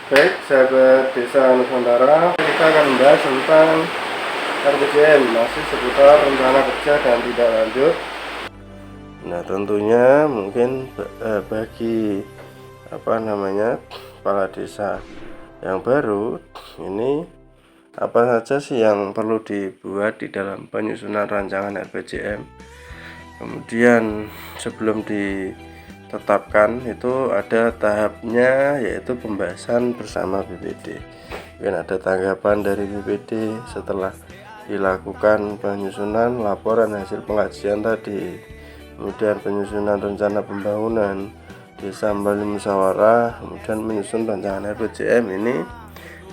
Baik, sahabat Desa Nusantara, kita akan membahas tentang RPJM, masih seputar rencana kerja dan tindak lanjut. Nah, tentunya mungkin bagi kepala desa yang baru ini, apa saja sih yang perlu dibuat di dalam penyusunan rancangan RPJM. Kemudian sebelum ditetapkan itu ada tahapnya, yaitu pembahasan bersama BPD. Mungkin ada tanggapan dari BPD setelah dilakukan penyusunan laporan hasil pengajian tadi, kemudian penyusunan rencana pembangunan desa melalui musyawarah, kemudian menyusun rancangan RPJM. Ini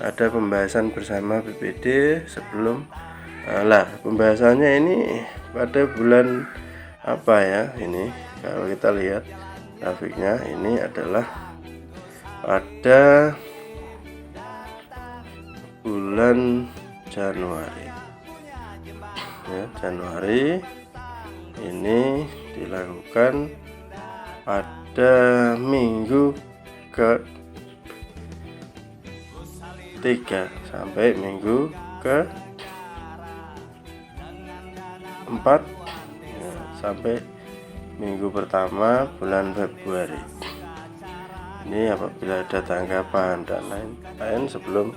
ada pembahasan bersama BPD sebelum pembahasannya ini pada bulan ini kalau kita lihat grafiknya, ini adalah pada bulan Januari ya, Januari ini dilakukan pada minggu ke-3 sampai minggu ke-4 sampai minggu pertama bulan Februari. Ini apabila ada tanggapan dan lain-lain sebelum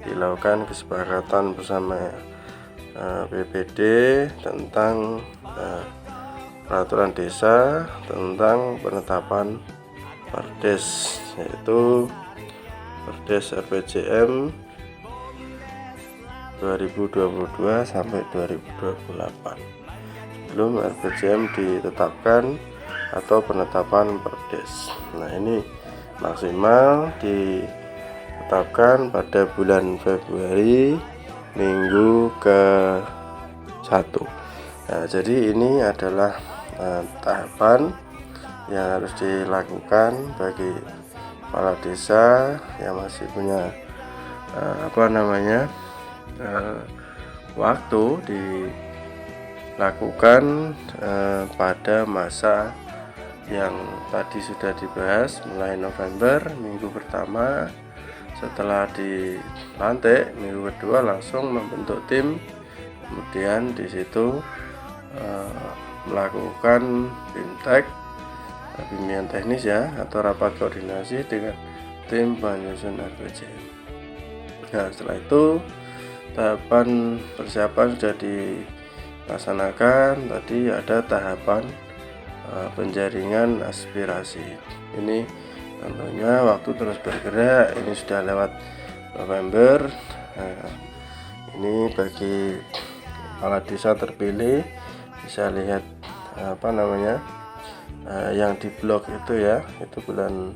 dilakukan kesepakatan bersama BPD tentang peraturan desa tentang penetapan Perdes, yaitu Perdes RPJM 2022 sampai 2028. Sebelum RPJM ditetapkan atau penetapan Perdes. Nah, ini maksimal ditetapkan pada bulan Februari minggu ke-1. Nah, jadi ini adalah tahapan yang harus dilakukan bagi kepala desa yang masih punya waktu dilakukan pada masa yang tadi sudah dibahas, mulai November minggu pertama. Setelah dilantik minggu kedua langsung membentuk tim, kemudian di situ melakukan BIMTEK, bimbingan teknis ya, atau rapat koordinasi dengan tim penyusun RPJM. Nah, setelah itu tahapan persiapan sudah dilaksanakan. Tadi ada tahapan penjaringan aspirasi. Ini tentunya waktu terus bergerak. Ini sudah lewat November. Nah, ini bagi kepala desa terpilih bisa lihat yang di blok itu ya, itu bulan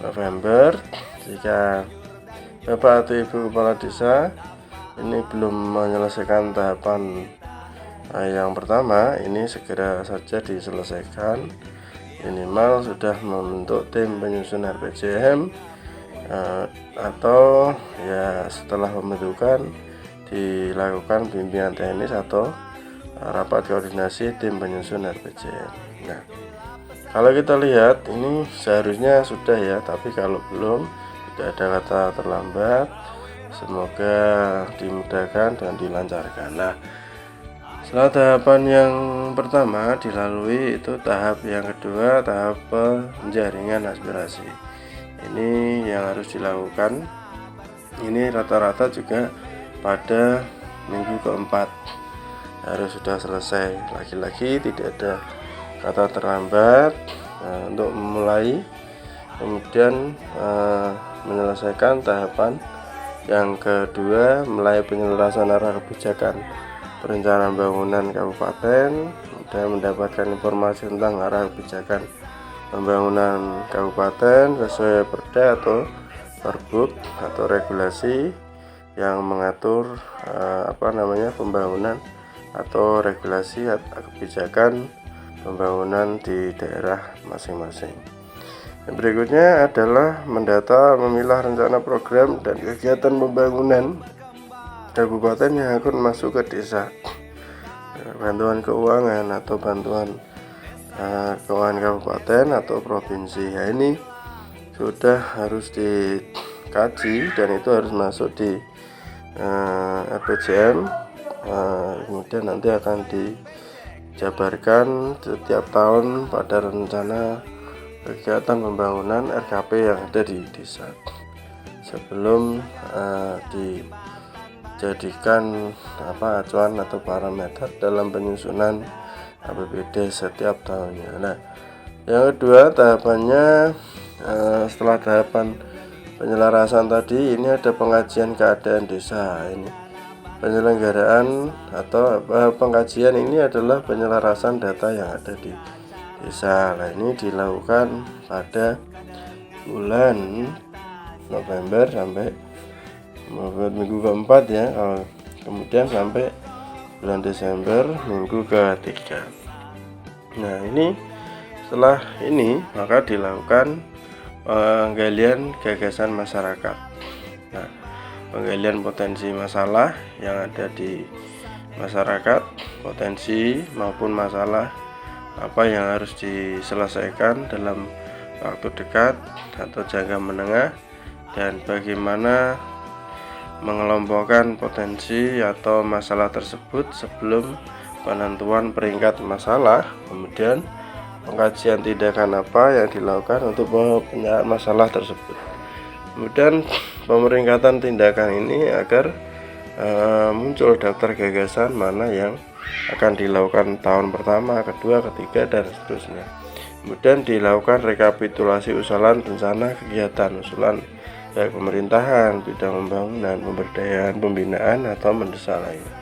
November. Jika Bapak atau Ibu kepala desa ini belum menyelesaikan tahapan yang pertama, ini segera saja diselesaikan. Minimal sudah membentuk tim penyusun RPJM, atau ya setelah pembentukan dilakukan bimbingan teknis atau rapat koordinasi tim penyusun RPJM. Nah, kalau kita lihat ini seharusnya sudah ya, tapi kalau belum, tidak ada kata terlambat. Semoga dimudahkan dan dilancarkan. Nah, setelah tahapan yang pertama dilalui, itu tahap yang kedua, tahap penjaringan aspirasi. Ini yang harus dilakukan. Ini rata-rata juga pada minggu keempat harus sudah selesai. Lagi-lagi tidak ada kata terlambat untuk memulai, kemudian menyelesaikan tahapan yang kedua, mulai penyelesaian arah kebijakan perencanaan pembangunan kabupaten, dan mendapatkan informasi tentang arah kebijakan pembangunan kabupaten sesuai Perda atau Perbuk atau regulasi yang mengatur pembangunan atau regulasi kebijakan pembangunan di daerah masing-masing. Yang berikutnya adalah mendata, memilah rencana program dan kegiatan pembangunan kabupaten yang akan masuk ke desa. Bantuan keuangan atau bantuan keuangan kabupaten atau provinsi. Ya, ini sudah harus kaji dan itu harus masuk di RPJM. Kemudian nanti akan dijabarkan setiap tahun pada rencana kegiatan pembangunan RKP yang ada di desa sebelum dijadikan acuan atau parameter dalam penyusunan APBD setiap tahunnya. Nah, yang kedua tahapannya setelah tahapan penyelarasan tadi, ini ada pengajian keadaan desa. Ini penyelenggaraan atau pengkajian ini adalah penyelarasan data yang ada di desa. Nah, ini dilakukan pada bulan November sampai minggu keempat ya, kemudian sampai bulan Desember minggu ketiga. Nah, ini setelah ini maka dilakukan penggalian gagasan masyarakat. Nah, penggalian potensi masalah yang ada di masyarakat, potensi maupun masalah apa yang harus diselesaikan dalam waktu dekat atau jangka menengah, dan bagaimana mengelompokkan potensi atau masalah tersebut sebelum penentuan peringkat masalah, kemudian pengkajian tindakan apa yang dilakukan untuk penyelesaian masalah tersebut, kemudian pemeringkatan tindakan ini agar muncul daftar gagasan mana yang akan dilakukan tahun pertama, kedua, ketiga, dan seterusnya. Kemudian dilakukan rekapitulasi usulan rencana kegiatan usulan baik pemerintahan, bidang pembangunan, pemberdayaan, pembinaan, atau mendesak lainnya.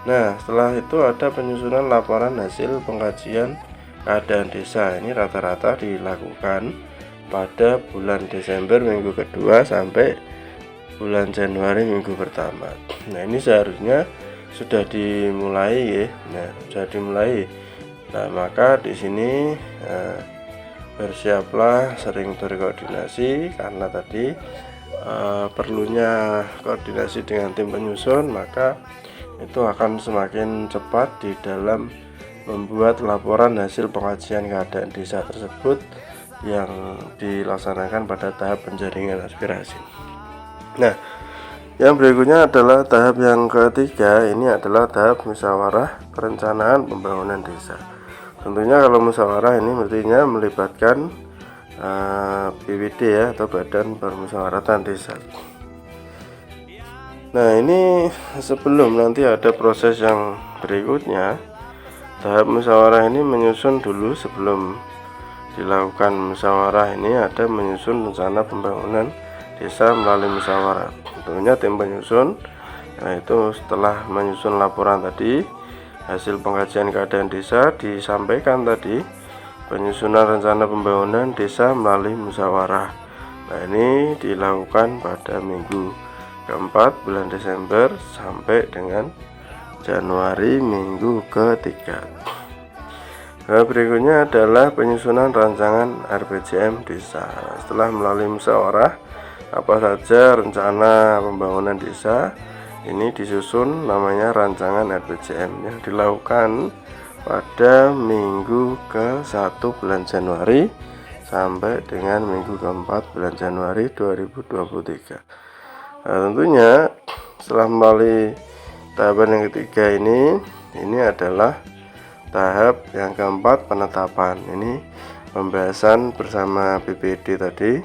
Nah, setelah itu ada penyusunan laporan hasil pengkajian keadaan desa. Ini rata-rata dilakukan pada bulan Desember minggu kedua sampai bulan Januari minggu pertama. Nah, ini seharusnya sudah dimulai ya. Nah, sudah dimulai. Nah, maka di sini bersiaplah sering berkoordinasi, karena tadi perlunya koordinasi dengan tim penyusun, maka itu akan semakin cepat di dalam membuat laporan hasil pengkajian keadaan desa tersebut yang dilaksanakan pada tahap penjaringan aspirasi. Nah, yang berikutnya adalah tahap yang ketiga. Ini adalah tahap musyawarah perencanaan pembangunan desa. Tentunya kalau musyawarah ini mestinya melibatkan BPD ya, atau Badan Permusyawaratan Desa. Nah, ini sebelum nanti ada proses yang berikutnya, tahap musyawarah ini menyusun dulu. Sebelum dilakukan musyawarah ini ada menyusun rencana pembangunan desa melalui musyawarah. Tentunya tim penyusun, yaitu setelah menyusun laporan tadi hasil pengkajian keadaan desa, disampaikan tadi penyusunan rencana pembangunan desa melalui musyawarah. Nah, ini dilakukan pada minggu keempat bulan Desember sampai dengan Januari minggu ketiga. Nah, berikutnya adalah penyusunan rancangan RPJM desa. Setelah melalui musyawarah, apa saja rencana pembangunan desa ini disusun, namanya rancangan RPJM, yang dilakukan pada minggu ke-1 bulan Januari sampai dengan minggu ke-4 bulan Januari 2023. Nah, tentunya setelah melalui tahapan yang ketiga ini adalah tahap yang keempat, penetapan. Ini pembahasan bersama BPD tadi.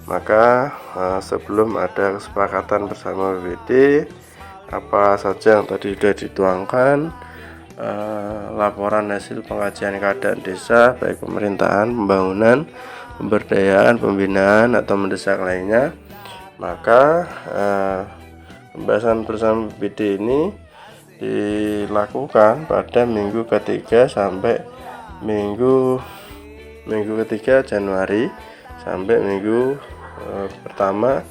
Maka sebelum ada kesepakatan bersama BPD, apa saja yang tadi sudah dituangkan, laporan hasil pengkajian keadaan desa baik pemerintahan, pembangunan, pemberdayaan, pembinaan, atau mendesak lainnya, maka pembahasan bersama BPD ini dilakukan pada minggu ketiga sampai minggu ketiga Januari sampai minggu pertama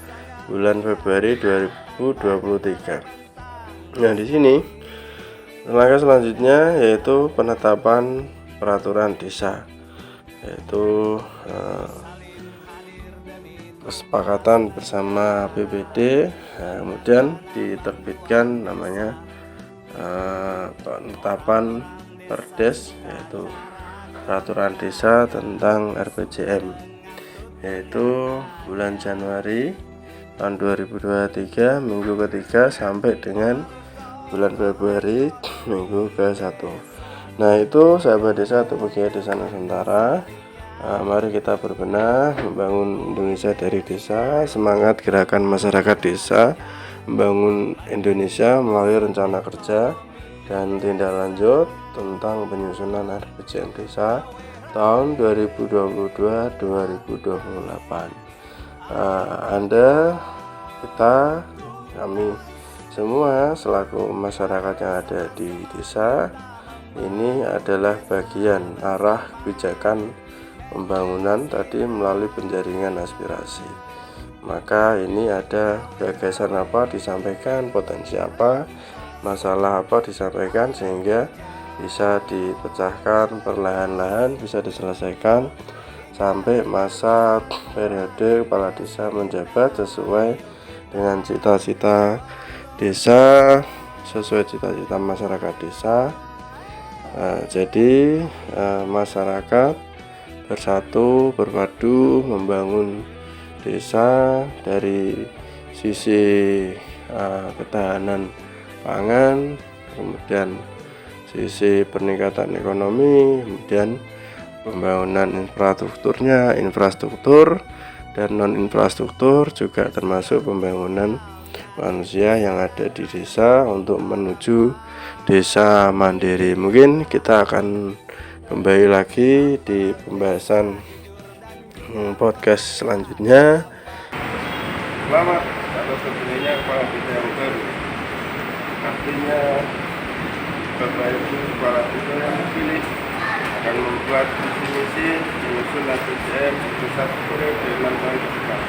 bulan Februari 2023. Nah, di sini langkah selanjutnya yaitu penetapan peraturan desa, yaitu kesepakatan bersama BPD. Kemudian diterbitkan namanya penetapan Perdes, yaitu peraturan desa tentang RPJM, yaitu bulan Januari tahun 2023 minggu ketiga sampai dengan bulan Februari minggu ke-1. Nah, itu sahabat desa atau pegiat desa Nusantara. Mari kita berbenah membangun Indonesia dari desa, semangat gerakan masyarakat desa membangun Indonesia melalui rencana kerja dan tindak lanjut tentang penyusunan RPJM desa tahun 2022-2028. Kami semua selaku masyarakat yang ada di desa ini adalah bagian arah kebijakan pembangunan tadi melalui penjaringan aspirasi. Maka ini ada gagasan apa disampaikan, potensi apa, masalah apa disampaikan sehingga bisa dipecahkan perlahan-lahan, bisa diselesaikan sampai masa periode kepala desa menjabat sesuai dengan cita-cita desa, sesuai cita-cita masyarakat desa. Jadi masyarakat bersatu berpadu membangun desa dari sisi ketahanan pangan, kemudian sisi peningkatan ekonomi, kemudian pembangunan infrastruktur dan non infrastruktur, juga termasuk pembangunan manusia yang ada di desa untuk menuju desa mandiri. Mungkin kita akan kembali lagi di pembahasan podcast selanjutnya. Selamat atas terpilihnya kepala desa yang baru. Artinya Bapak Ibu kepala desa yang terpilih akan membuat visi misi menyusun RPJM untuk 1 periode 6 tahun ke depan.